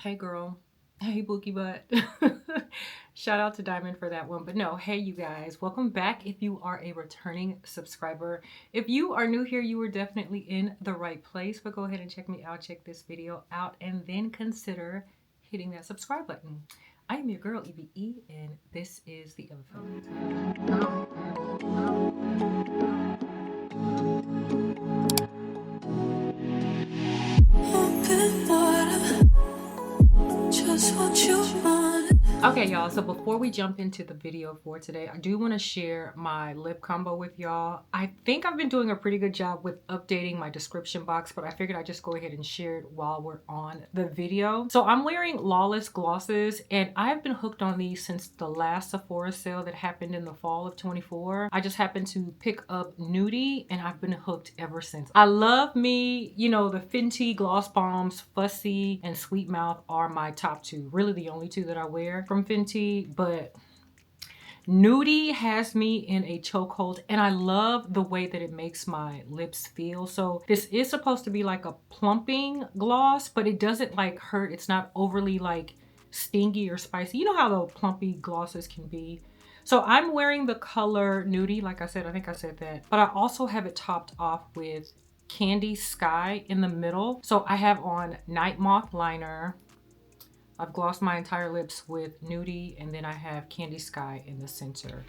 Hey girl. Hey Bookie Butt. Shout out to Diamond for that one. But no, hey you guys. Welcome back if you are a returning subscriber. If you are new here, you are definitely in the right place. But go ahead and check me out. Check this video out and then consider hitting that subscribe button. I am your girl, EBE, and this is the MFK. Okay, y'all, so before we jump into the video for today, I do want to share my lip combo with y'all. I think I've been doing a pretty good job with updating my description box, but I figured I'd just go ahead and share it while we're on the video. So I'm wearing Lawless glosses, and I've been hooked on these since the last Sephora sale that happened in the fall of 24. I just happened to pick up Nudie, and I've been hooked ever since. I love me, you know, the Fenty Gloss Bombs, Fussy and Sweet Mouth are my top two. Really the only two that I wear from Fenty, but Nudie has me in a chokehold, and I love the way that it makes my lips feel. So this is supposed to be like a plumping gloss, but it doesn't like hurt. It's not overly like stingy or spicy. You know how the plumpy glosses can be. So I'm wearing the color Nudie, like I said, I think I said that, but I also have it topped off with Candy Sky in the middle. So I have on Night Moth liner. I've glossed my entire lips with Nudie, and then I have Candy Sky in the center.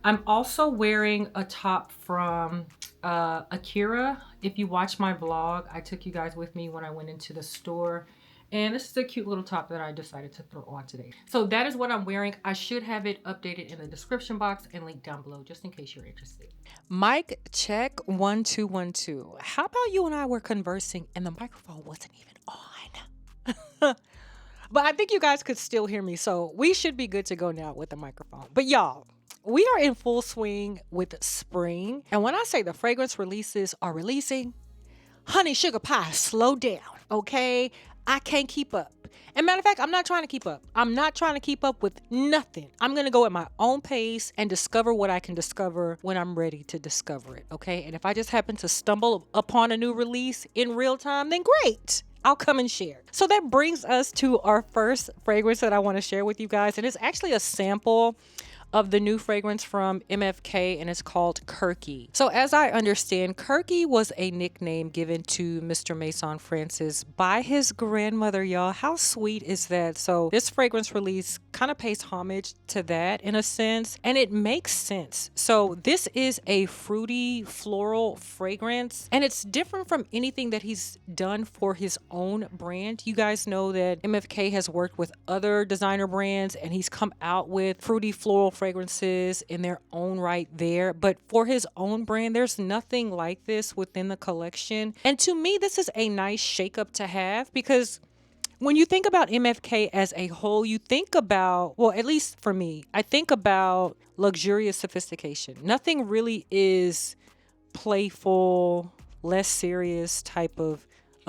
I'm also wearing a top from Akira. If you watch my vlog, I took you guys with me when I went into the store. And this is a cute little top that I decided to throw on today. So that is what I'm wearing. I should have it updated in the description box and linked down below just in case you're interested. Mic check 1 2 1 2. How about you and I were conversing and the microphone wasn't even on? But I think you guys could still hear me, so we should be good to go now with the microphone. But y'all, we are in full swing with spring. And when I say the fragrance releases are releasing, honey, sugar pie, slow down, okay? I can't keep up. And matter of fact, I'm not trying to keep up. I'm not trying to keep up with nothing. I'm going to go at my own pace and discover what I can discover when I'm ready to discover it, okay? And if I just happen to stumble upon a new release in real time, then great. I'll come and share. So that brings us to our first fragrance that I want to share with you guys. And it's actually a sample of the new fragrance from MFK, and it's called Kirky. So as I understand, Kurky was a nickname given to Mr. Mason Francis by his grandmother, y'all. How sweet is that? So this fragrance release kind of pays homage to that in a sense, and it makes sense. So this is a fruity floral fragrance, and it's different from anything that he's done for his own brand. You guys know that MFK has worked with other designer brands, and he's come out with fruity floral fragrances in their own right there, but for his own brand, there's nothing like this within the collection. And to me, this is a nice shakeup to have, because when you think about MFK as a whole, you think about, well, at least for me, I think about luxurious sophistication. Nothing really is playful, less serious type of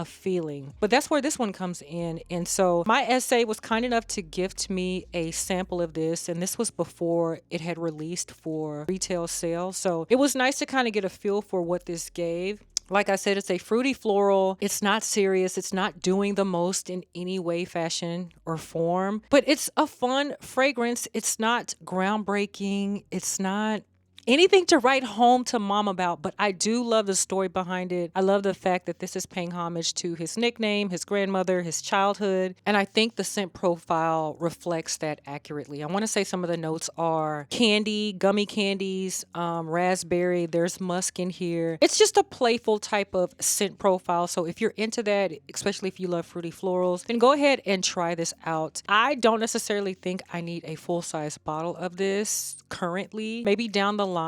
feeling, but that's where this one comes in. And so my essay was kind enough to gift me a sample of this, and this was before it had released for retail sale, so it was nice to kind of get a feel for what this gave. Like I said, it's a fruity floral. It's not serious. It's not doing the most in any way, fashion, or form, but it's a fun fragrance. It's not groundbreaking. It's not anything to write home to mom about, but I do love the story behind it. I love the fact that this is paying homage to his nickname, his grandmother, his childhood, and I think the scent profile reflects that accurately. I want to say some of the notes are candy, gummy candies, raspberry, there's musk in here. It's just a playful type of scent profile, so if you're into that, especially if you love fruity florals, then go ahead and try this out. I don't necessarily think I need a full-size bottle of this currently. Maybe down the line,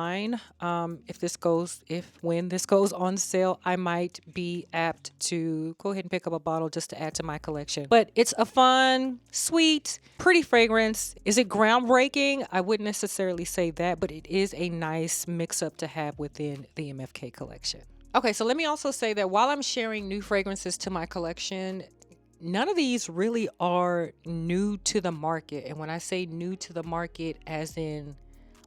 when this goes on sale, I might be apt to go ahead and pick up a bottle just to add to my collection. But it's a fun, sweet, pretty fragrance. Is it groundbreaking? I wouldn't necessarily say that, but it is a nice mix-up to have within the MFK collection. Okay, so let me also say that while I'm sharing new fragrances to my collection, none of these really are new to the market. And when I say new to the market, as in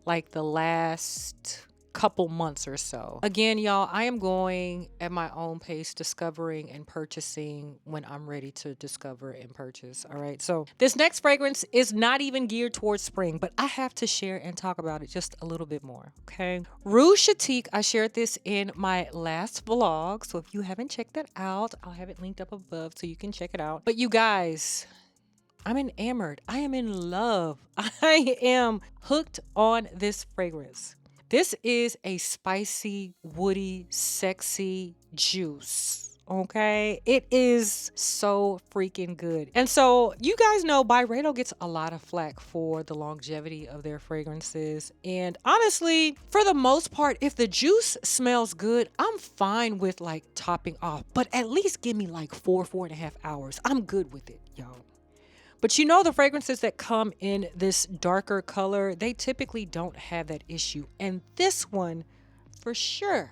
like the last couple months or so. Again, y'all, I am going at my own pace, discovering and purchasing when I'm ready to discover and purchase. All right. So this next fragrance is not even geared towards spring, but I have to share and talk about it just a little bit more. Okay. Rouge Chaotique. I shared this in my last vlog. So if you haven't checked that out, I'll have it linked up above so you can check it out. But you guys, I'm enamored. I am in love. I am hooked on this fragrance. This is a spicy, woody, sexy juice. Okay, it is so freaking good. And so you guys know Byredo gets a lot of flack for the longevity of their fragrances. And honestly, for the most part, if the juice smells good, I'm fine with like topping off. But at least give me like 4.5 hours. I'm good with it, y'all. But you know, the fragrances that come in this darker color, they typically don't have that issue. And this one, for sure,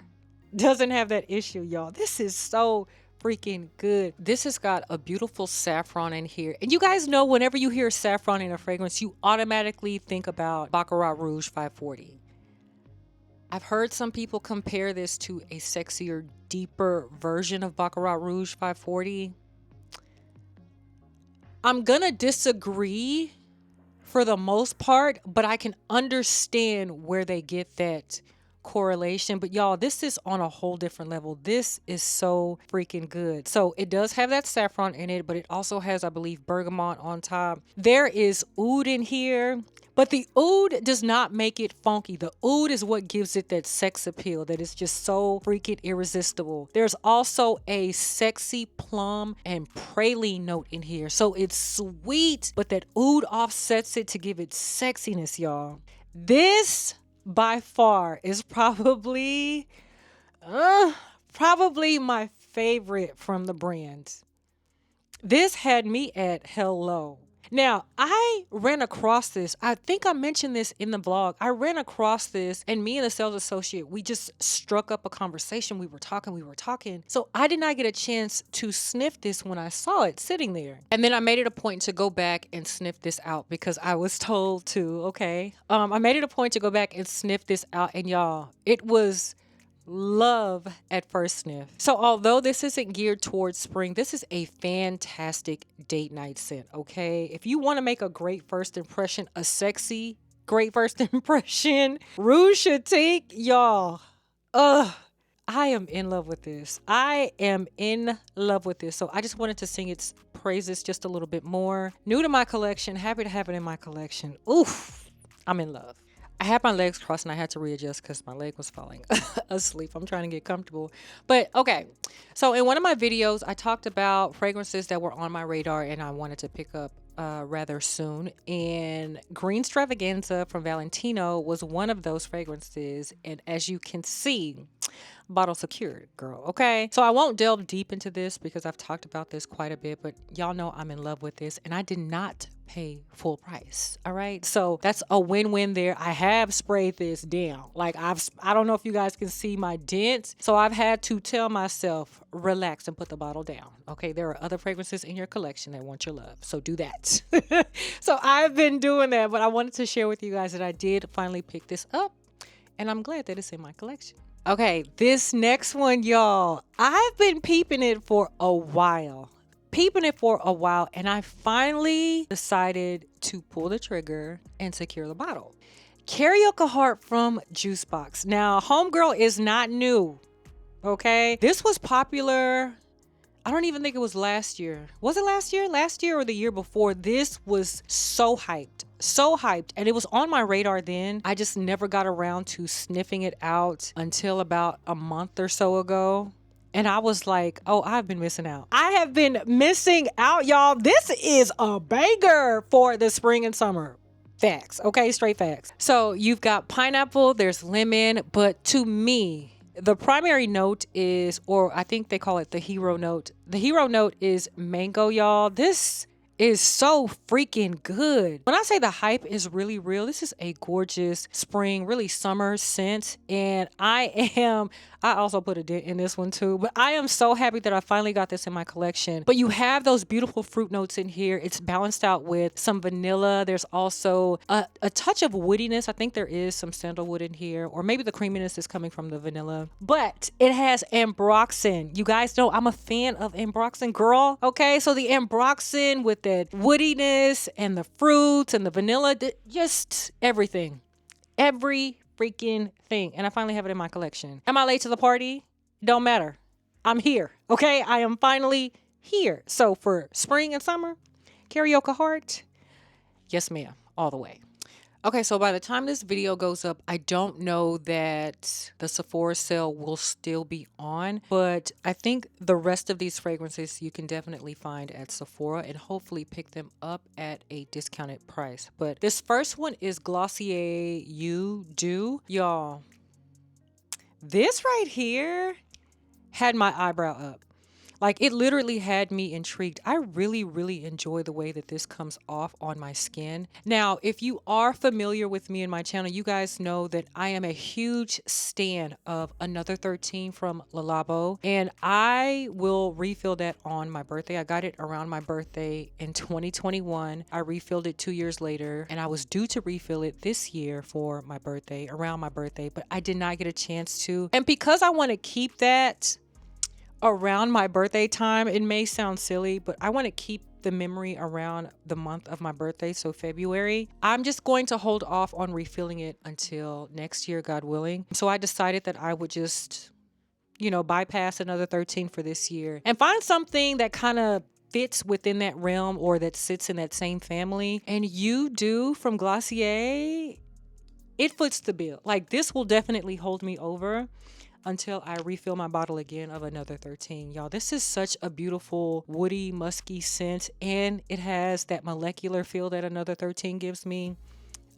doesn't have that issue, y'all. This is so freaking good. This has got a beautiful saffron in here. And you guys know whenever you hear saffron in a fragrance, you automatically think about Baccarat Rouge 540. I've heard some people compare this to a sexier, deeper version of Baccarat Rouge 540. I'm gonna disagree for the most part, but I can understand where they get that correlation. But y'all, this is on a whole different level. This is so freaking good. So it does have that saffron in it, but it also has, I believe, bergamot on top. There is oud in here, but the oud does not make it funky. The oud is what gives it that sex appeal that is just so freaking irresistible. There's also a sexy plum and praline note in here. So it's sweet, but that oud offsets it to give it sexiness, y'all. This by far is probably my favorite from the brand. This had me at hello. Now, I ran across this. I think I mentioned this in the vlog. I ran across this and me and the sales associate, we just struck up a conversation. We were talking. So I did not get a chance to sniff this when I saw it sitting there. And then I made it a point to go back and sniff this out because I was told to, okay. I made it a point to go back and sniff this out. And y'all, it was love at first sniff. So although this isn't geared towards spring, this is a fantastic date night scent, okay? If you want to make a great first impression, a sexy great first impression, Rouge Chaotique, y'all, I am in love with this. I am in love with this. So I just wanted to sing its praises just a little bit more. New to my collection, happy to have it in my collection. Oof, I'm in love. I had my legs crossed and I had to readjust because my leg was falling asleep. I'm trying to get comfortable. But okay, so in one of my videos, I talked about fragrances that were on my radar and I wanted to pick up rather soon. And Green Stravaganza from Valentino was one of those fragrances. And as you can see, bottle secured, girl. Okay, so I won't delve deep into this because I've talked about this quite a bit, but y'all know I'm in love with this and I did not pay full price. All right, so that's a win-win there. I have sprayed this down. Like I don't know if you guys can see my dents, so I've had to tell myself relax and put the bottle down. Okay, there are other fragrances in your collection that want your love, so do that. So I've been doing that, but I wanted to share with you guys that I did finally pick this up and I'm glad that it's in my collection. Okay, this next one, y'all, I've been peeping it for a while. And I finally decided to pull the trigger and secure the bottle. Carioca Heart from Juicebox. Now, homegirl is not new, okay? This was popular, I don't even think it was last year. Was it last year? Last year or the year before? This was so hyped. And it was on my radar then. I just never got around to sniffing it out until about a month or so ago. And I was like, oh, I've been missing out. I have been missing out, y'all. This is a banger for the spring and summer. Facts, okay? Straight facts. So you've got pineapple, there's lemon, but to me, the primary note is, or I think they call it the hero note. The hero note is mango, y'all. This is so freaking good. When I say the hype is really real, this is a gorgeous spring, really summer scent. And I also put a dent in this one too, but I am so happy that I finally got this in my collection. But you have those beautiful fruit notes in here. It's balanced out with some vanilla. There's also a touch of woodiness. I think there is some sandalwood in here, or maybe the creaminess is coming from the vanilla. But it has ambroxan. You guys know I'm a fan of ambroxan, girl. Okay, so the ambroxan with that woodiness and the fruits and the vanilla, just everything. Every freaking thing. And I finally have it in my collection. Am I late to the party? Don't matter. I'm here. Okay, I am finally here. So for spring and summer, Carioca Heart, yes ma'am, all the way. Okay, so by the time this video goes up, I don't know that the Sephora sale will still be on, but I think the rest of these fragrances you can definitely find at Sephora and hopefully pick them up at a discounted price. But this first one is Glossier You, Doux. Y'all, this right here had my eyebrow up. Like, it literally had me intrigued. I really, really enjoy the way that this comes off on my skin. Now, if you are familiar with me and my channel, you guys know that I am a huge stan of Another 13 from Le Labo, and I will refill that on my birthday. I got it around my birthday in 2021. I refilled it 2 years later, and I was due to refill it this year for my birthday, around my birthday, but I did not get a chance to. And because I want to keep that around my birthday time, it may sound silly, but I want to keep the memory around the month of my birthday, so February. I'm just going to hold off on refilling it until next year, God willing. So I decided that I would just, bypass Another 13 for this year and find something that kind of fits within that realm or that sits in that same family. And You Do from Glossier, it foots the bill. Like, this will definitely hold me over until I refill my bottle again of Another 13. Y'all, this is such a beautiful, woody, musky scent, and it has that molecular feel that Another 13 gives me.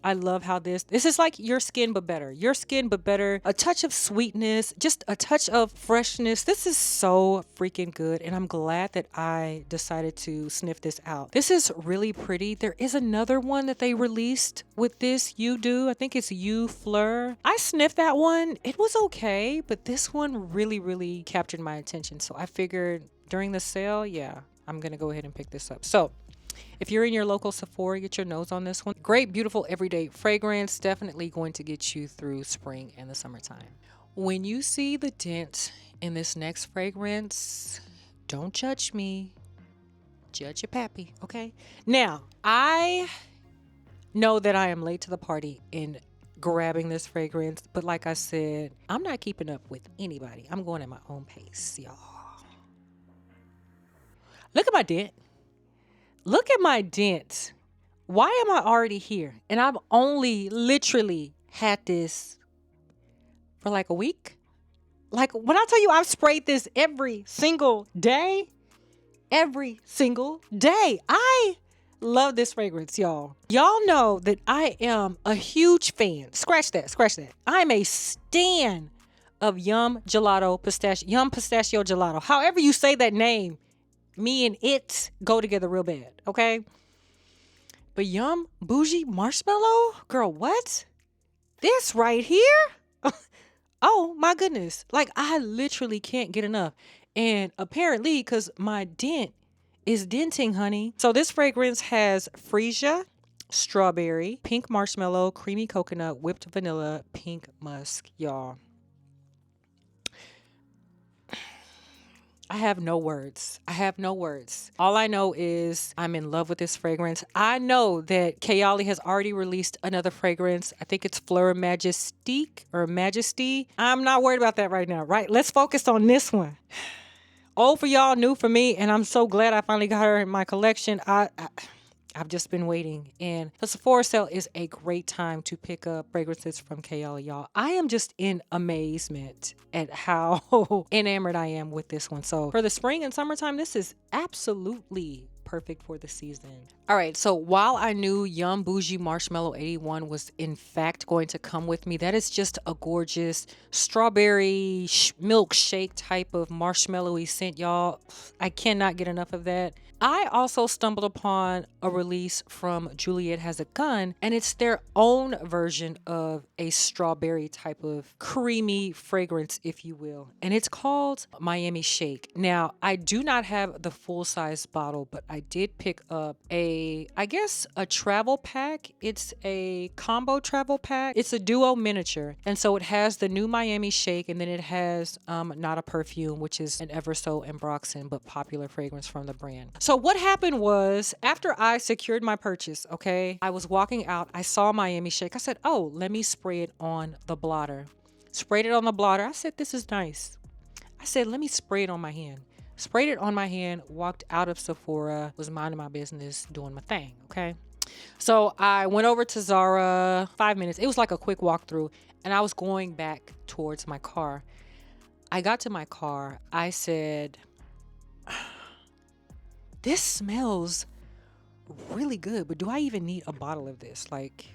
I love how this is like Your Skin but better. Your Skin but better. A touch of sweetness, just a touch of freshness. This is so freaking good, and I'm glad that I decided to sniff this out. This is really pretty. There is another one that they released with this You Do. I think it's You Phlur. I sniffed that one. It was okay, but this one really, really captured my attention. So I figured during the sale, yeah, I'm gonna go ahead and pick this up. So if you're in your local Sephora, get your nose on this one. Great, beautiful, everyday fragrance. Definitely going to get you through spring and the summertime. When you see the dent in this next fragrance, don't judge me. Judge your pappy, okay? Now, I know that I am late to the party in grabbing this fragrance, but like I said, I'm not keeping up with anybody. I'm going at my own pace, y'all. Look at my dent. Look at my dent. Why am I already here? And I've only literally had this for like a week. Like, when I tell you I've sprayed this every single day, I love this fragrance, y'all. Y'all know that I am a huge fan. Scratch that. I'm a stan of Yum Pistachio Gelato. However you say that name, me and it go together real bad, okay? But Yum Boujee Marshmallow? Girl, what? This right here? Oh my goodness. Like, I literally can't get enough. And apparently, because my dent is denting, honey. So this fragrance has freesia, strawberry, pink marshmallow, creamy coconut, whipped vanilla, pink musk, y'all. I have no words. All I know is I'm in love with this fragrance. I know that Kayali has already released another fragrance. I think it's Phlur Majesty. I'm not worried about that right now, right? Let's focus on this one. Old for y'all, new for me, and I'm so glad I finally got her in my collection. I've just been waiting, and the Sephora sale is a great time to pick up fragrances from Kayali, y'all. I am just in amazement at how enamored I am with this one. So for the spring and summertime, this is absolutely perfect for the season. All right, so while I knew Yum Boujee Marshmallow 81 was in fact going to come with me, that is just a gorgeous strawberry milkshake type of marshmallowy scent, y'all. I cannot get enough of that. I also stumbled upon a release from Juliet Has a Gun, and it's their own version of a strawberry type of creamy fragrance, if you will. And it's called Miami Shake. Now, I do not have the full size bottle, but I did pick up I guess a travel pack. It's a combo travel pack. It's a duo miniature. And so it has the new Miami Shake, and then it has Not a Perfume, which is an ever so Ambroxan but popular fragrance from the brand. So what happened was, after I secured my purchase, okay, I was walking out, I saw Miami Shake. I said, oh, let me spray it on the blotter. Sprayed it on the blotter. I said, this is nice. I said, let me spray it on my hand. Sprayed it on my hand, walked out of Sephora, was minding my business, doing my thing, okay? So I went over to Zara, 5 minutes. It was like a quick walkthrough, and I was going back towards my car. I got to my car. I said, this smells really good, but do I even need a bottle of this? Like,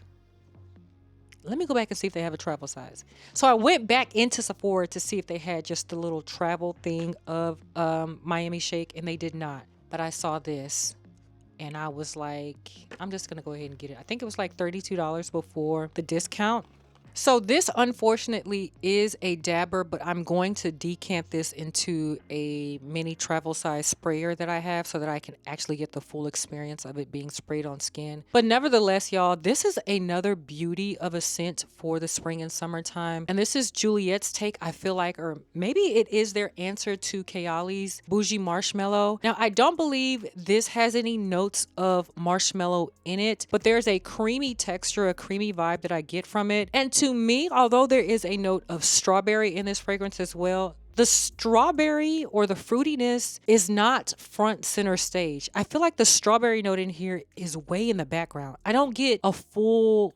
let me go back and see if they have a travel size. So I went back into Sephora to see if they had just the little travel thing of Miami Shake, and they did not. But I saw this, and I was like, I'm just going to go ahead and get it. I think it was like $32 before the discount. So this unfortunately is a dabber, but I'm going to decant this into a mini travel size sprayer that I have so that I can actually get the full experience of it being sprayed on skin. But nevertheless, y'all, this is another beauty of a scent for the spring and summertime. And this is Juliet's take, I feel like, or maybe it is their answer to Kayali's Boujee Marshmallow. Now, I don't believe this has any notes of marshmallow in it, but there's a creamy texture, a creamy vibe that I get from it. And to me, although there is a note of strawberry in this fragrance as well, the strawberry or the fruitiness is not front center stage. I feel like the strawberry note in here is way in the background. I don't get a full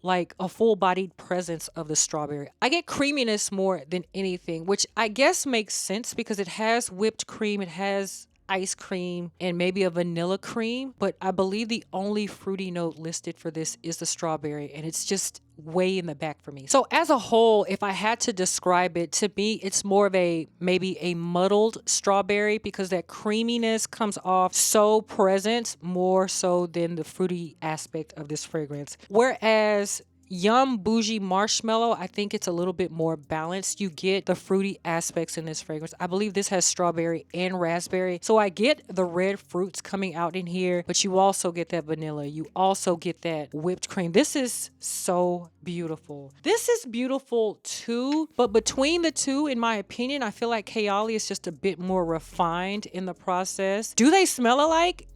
bodied presence of the strawberry. I get creaminess more than anything, which I guess makes sense because it has whipped cream, it has ice cream, and maybe a vanilla cream, but I believe the only fruity note listed for this is the strawberry, and it's just way in the back for me. So as a whole, if I had to describe it, to me, it's more of maybe a muddled strawberry because that creaminess comes off so present, more so than the fruity aspect of this fragrance. Whereas Yum Boujee Marshmallow, I think it's a little bit more balanced. You get the fruity aspects in this fragrance. I believe this has strawberry and raspberry. So I get the red fruits coming out in here, but you also get that vanilla. You also get that whipped cream. This is so beautiful. This is beautiful too, but between the two, in my opinion, I feel like Kayali is just a bit more refined in the process. Do they smell alike?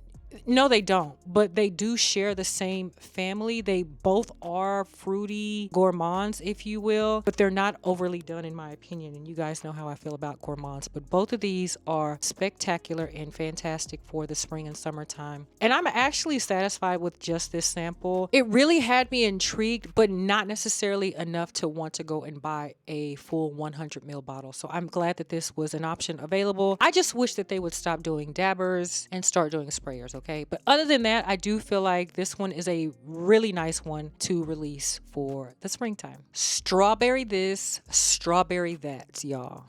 No, they don't, but they do share the same family. They both are fruity gourmands, if you will, but they're not overly done in my opinion. And you guys know how I feel about gourmands, but both of these are spectacular and fantastic for the spring and summertime. And I'm actually satisfied with just this sample. It really had me intrigued, but not necessarily enough to want to go and buy a full 100 ml bottle. So I'm glad that this was an option available. I just wish that they would stop doing dabbers and start doing sprayers. Okay, but other than that, I do feel like this one is a really nice one to release for the springtime. Strawberry this, strawberry that, y'all.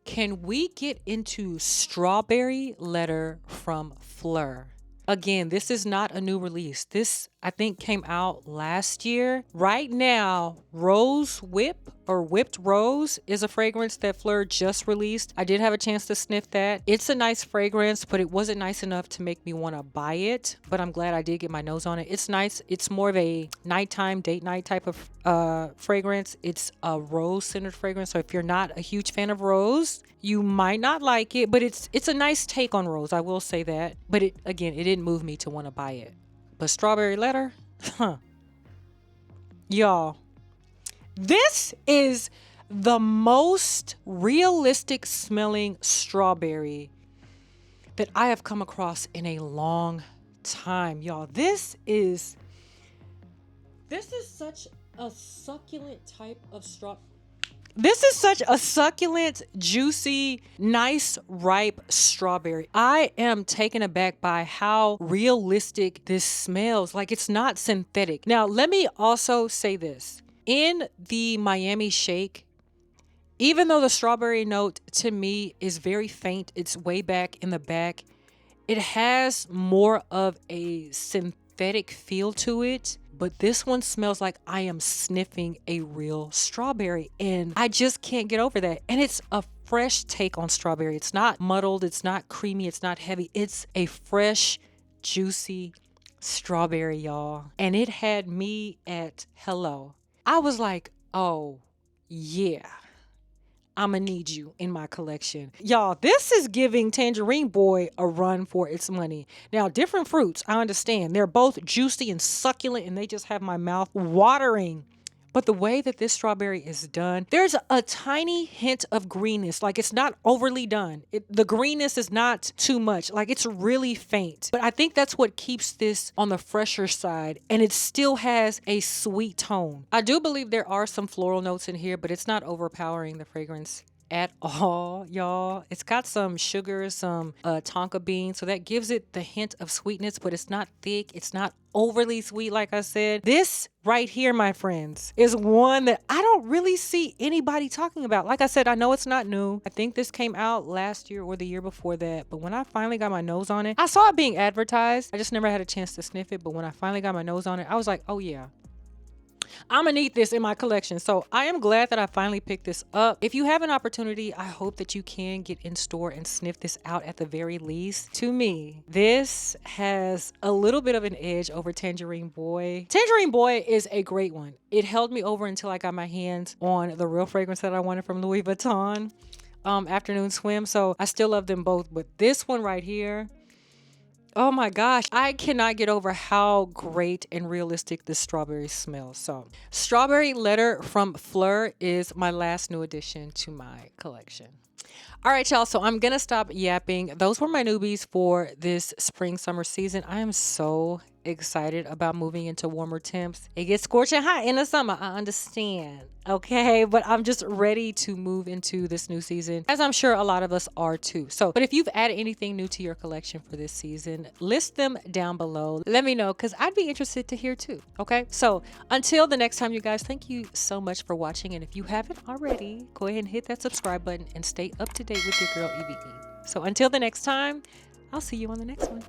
Can we get into Strawberry Letter from Phlur? Again, this is not a new release. This, I think, came out last year. Right now, Rose Whip or Whipped Rose is a fragrance that Phlur just released. I did have a chance to sniff that. It's a nice fragrance, but it wasn't nice enough to make me want to buy it. But I'm glad I did get my nose on it. It's nice. It's more of a nighttime, date night type of fragrance. It's a rose-centered fragrance. So if you're not a huge fan of rose, you might not like it, but it's a nice take on rose. I will say that. But it didn't move me to want to buy it. But Strawberry Letter, y'all, this is the most realistic smelling strawberry that I have come across in a long time, y'all. This is such a succulent type of strawberry. This is such a succulent, juicy, nice, ripe strawberry. I am taken aback by how realistic this smells. Like, it's not synthetic. Now, let me also say this. In the Miami Shake, even though the strawberry note to me is very faint, it's way back in the back, It has more of a synthetic feel to it, but this one smells like I am sniffing a real strawberry, and I just can't get over that. And it's a fresh take on strawberry. It's not muddled, it's not creamy, it's not heavy. It's a fresh, juicy strawberry, y'all. And it had me at hello. I was like, oh yeah, I'ma need you in my collection. Y'all, this is giving Tangerine Boy a run for its money. Now, different fruits, I understand. They're both juicy and succulent, and they just have my mouth watering. But the way that this strawberry is done, there's a tiny hint of greenness. Like, it's not overly done. The greenness is not too much. Like, it's really faint. But I think that's what keeps this on the fresher side. And it still has a sweet tone. I do believe there are some floral notes in here, but it's not overpowering the fragrance at all, y'all. It's got some sugar, some tonka bean, so that gives it the hint of sweetness, but it's not thick, it's not overly sweet. Like I said, this right here, my friends, is one that I don't really see anybody talking about. Like I said, I know it's not new. I think this came out last year or the year before that, but when I finally got my nose on it, I saw it being advertised. I just never had a chance to sniff it, but when I finally got my nose on it, I was like, oh yeah, I'm gonna need this in my collection. So I am glad that I finally picked this up. If you have an opportunity, I hope that you can get in store and sniff this out at the very least. To me, this has a little bit of an edge over Tangerine Boy. Tangerine Boy is a great one. It held me over until I got my hands on the real fragrance that I wanted from Louis Vuitton, Afternoon Swim. So I still love them both, but this one right here, oh my gosh, I cannot get over how great and realistic this strawberry smells. So, Strawberry Letter from Phlur is my last new addition to my collection. All right, y'all, so I'm going to stop yapping. Those were my newbies for this spring summer season. I am so excited about moving into warmer temps. It gets scorching hot in the summer, I understand, okay? But I'm just ready to move into this new season, as I'm sure a lot of us are too. So, but if you've added anything new to your collection for this season, list them down below. Let me know, because I'd be interested to hear too, okay? So until the next time, you guys, thank you so much for watching. And if you haven't already, go ahead and hit that subscribe button and stay up to date with your girl EVE. So until the next time, I'll see you on the next one.